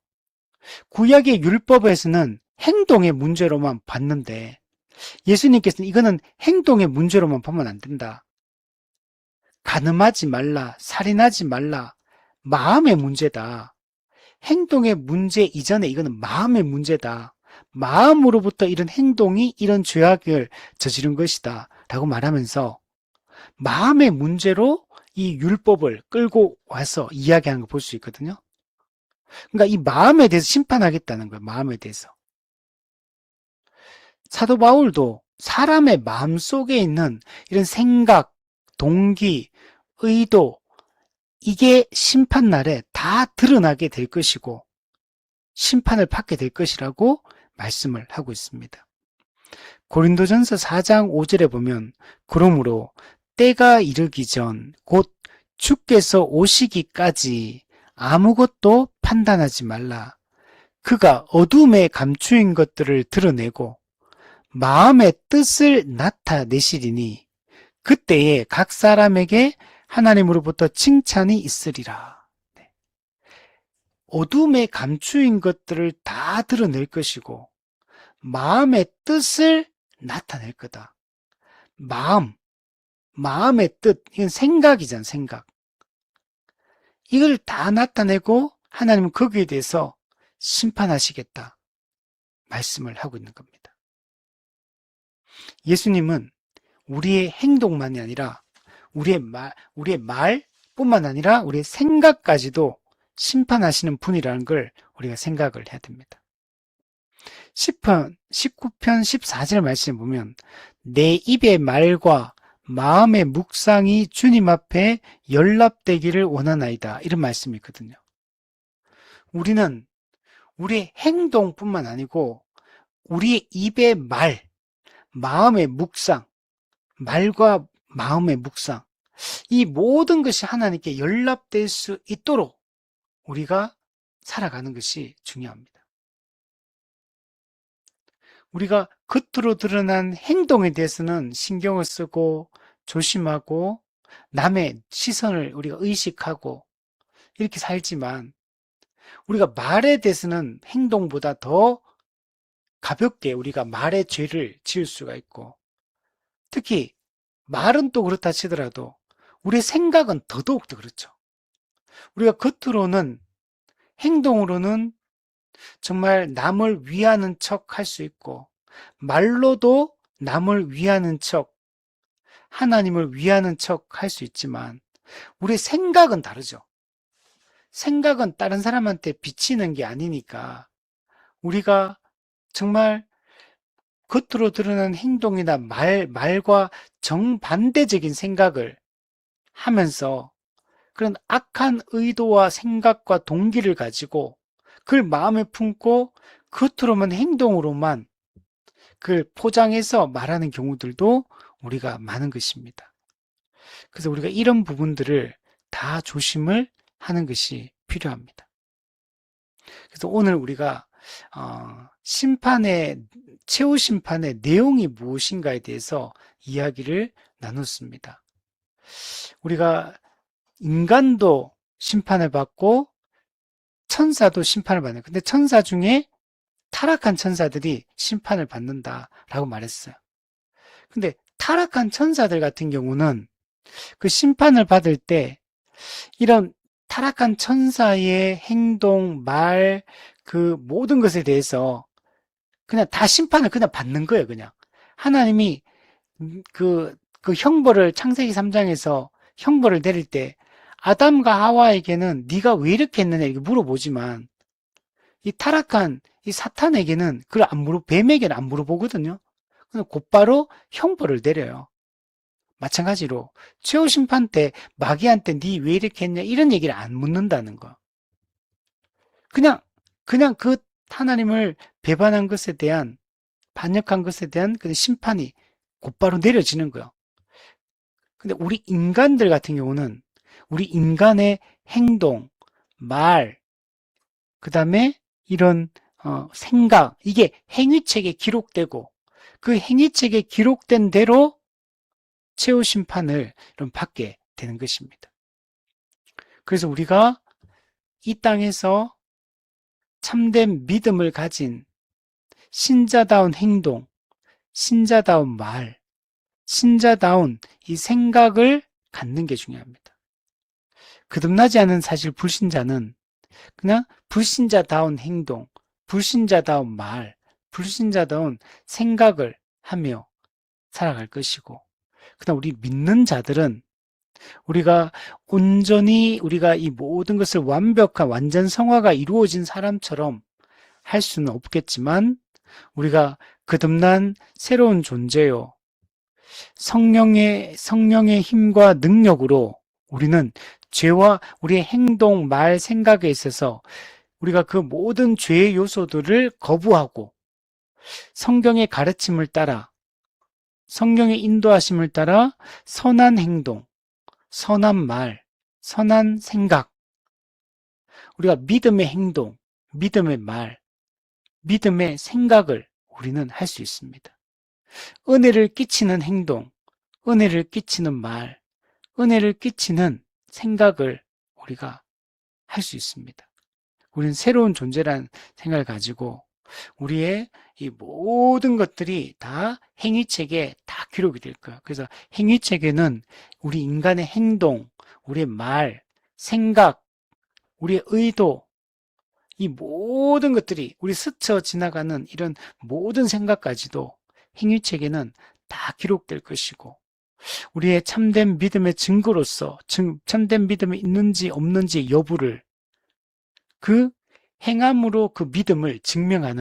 구약의 율법에서는 행동의 문제로만 봤는데 예수님께서는 이거는 행동의 문제로만 보면 안 된다. 간음하지 말라, 살인하지 말라, 마음의 문제다. 행동의 문제 이전에 이거는 마음의 문제다. 마음으로부터 이런 행동이 이런 죄악을 저지른 것이다 라고 말하면서 마음의 문제로 이 율법을 끌고 와서 이야기하는 걸 볼 수 있거든요. 그러니까 이 마음에 대해서 심판하겠다는 거예요. 마음에 대해서. 사도 바울도 사람의 마음 속에 있는 이런 생각, 동기, 의도, 이게 심판날에 다 드러나게 될 것이고 심판을 받게 될 것이라고 말씀을 하고 있습니다. 고린도전서 4장 5절에 보면 그러므로 때가 이르기 전 곧 주께서 오시기까지 아무것도 판단하지 말라. 그가 어둠에 감추인 것들을 드러내고 마음의 뜻을 나타내시리니 그때에 각 사람에게 하나님으로부터 칭찬이 있으리라. 어둠에 감추인 것들을 다 드러낼 것이고 마음의 뜻을 나타낼 거다. 마음의 뜻, 이건 생각이잖아, 생각. 이걸 다 나타내고 하나님은 거기에 대해서 심판하시겠다 말씀을 하고 있는 겁니다. 예수님은 우리의 행동만이 아니라 우리의 말뿐만 아니라 우리의 생각까지도 심판하시는 분이라는 걸 우리가 생각을 해야 됩니다. 10편, 19편 14절 말씀에 보면 내 입의 말과 마음의 묵상이 주님 앞에 연락되기를 원하나이다. 이런 말씀이 있거든요. 우리는 우리의 행동뿐만 아니고 우리의 입의 말, 마음의 묵상, 말과 마음의 묵상, 이 모든 것이 하나님께 연락될 수 있도록 우리가 살아가는 것이 중요합니다. 우리가 겉으로 드러난 행동에 대해서는 신경을 쓰고 조심하고 남의 시선을 우리가 의식하고 이렇게 살지만 우리가 말에 대해서는 행동보다 더 가볍게 우리가 말의 죄를 지을 수가 있고 특히 말은 또 그렇다 치더라도 우리의 생각은 더더욱 더 그렇죠. 우리가 겉으로는 행동으로는 정말 남을 위하는 척 할 수 있고 말로도 남을 위하는 척 하나님을 위하는 척 할 수 있지만 우리의 생각은 다르죠. 생각은 다른 사람한테 비치는 게 아니니까 우리가 정말 겉으로 드러난 행동이나 말과 정반대적인 생각을 하면서 그런 악한 의도와 생각과 동기를 가지고 그걸 마음에 품고 겉으로만 행동으로만 그걸 포장해서 말하는 경우들도 우리가 많은 것입니다. 그래서 우리가 이런 부분들을 다 조심을 하는 것이 필요합니다. 그래서 오늘 우리가 최후 심판의 내용이 무엇인가에 대해서 이야기를 나눴습니다. 우리가 인간도 심판을 받고 천사도 심판을 받는, 근데 천사 중에 타락한 천사들이 심판을 받는다라고 말했어요. 근데 타락한 천사들 같은 경우는 그 심판을 받을 때 이런 타락한 천사의 행동, 말, 그 모든 것에 대해서 그냥 다 심판을 그냥 받는 거예요, 그냥. 하나님이 그 형벌을 창세기 3장에서 형벌을 내릴 때 아담과 하와에게는 네가 왜 이렇게 했느냐 이렇게 물어보지만 이 타락한 이 사탄에게는 그걸 뱀에게는 안 물어보거든요. 그래서 곧바로 형벌을 내려요. 마찬가지로 최후 심판 때 마귀한테 네 왜 이렇게 했냐 이런 얘기를 안 묻는다는 거. 그냥 그 하나님을 배반한 것에 대한 반역한 것에 대한 그 심판이 곧바로 내려지는 거예요. 근데 우리 인간들 같은 경우는 우리 인간의 행동, 말, 그 다음에 이런 생각, 이게 행위책에 기록되고 그 행위책에 기록된 대로 최후 심판을 받게 되는 것입니다. 그래서 우리가 이 땅에서 참된 믿음을 가진 신자다운 행동, 신자다운 말, 신자다운 이 생각을 갖는 게 중요합니다. 거듭나지 않은 사실 불신자는 그냥 불신자다운 행동, 불신자다운 말, 불신자다운 생각을 하며 살아갈 것이고, 그다음 우리 믿는 자들은 우리가 온전히 우리가 이 모든 것을 완벽한 완전 성화가 이루어진 사람처럼 할 수는 없겠지만 우리가 거듭난 새로운 존재요. 성령의 힘과 능력으로 우리는 죄와 우리의 행동, 말, 생각에 있어서 우리가 그 모든 죄의 요소들을 거부하고 성경의 가르침을 따라 성경의 인도하심을 따라 선한 행동, 선한 말, 선한 생각, 우리가 믿음의 행동, 믿음의 말, 믿음의 생각을 우리는 할 수 있습니다. 은혜를 끼치는 행동, 은혜를 끼치는 말, 은혜를 끼치는 생각을 우리가 할 수 있습니다. 우리는 새로운 존재라는 생각을 가지고 우리의 이 모든 것들이 다 행위책에 다 기록이 될 거예요. 그래서 행위책에는 우리 인간의 행동, 우리의 말, 생각, 우리의 의도, 이 모든 것들이 우리 스쳐 지나가는 이런 모든 생각까지도 행위책에는 다 기록될 것이고 우리의 참된 믿음의 증거로서 참된 믿음이 있는지 없는지 여부를 그 행함으로 그 믿음을 증명하는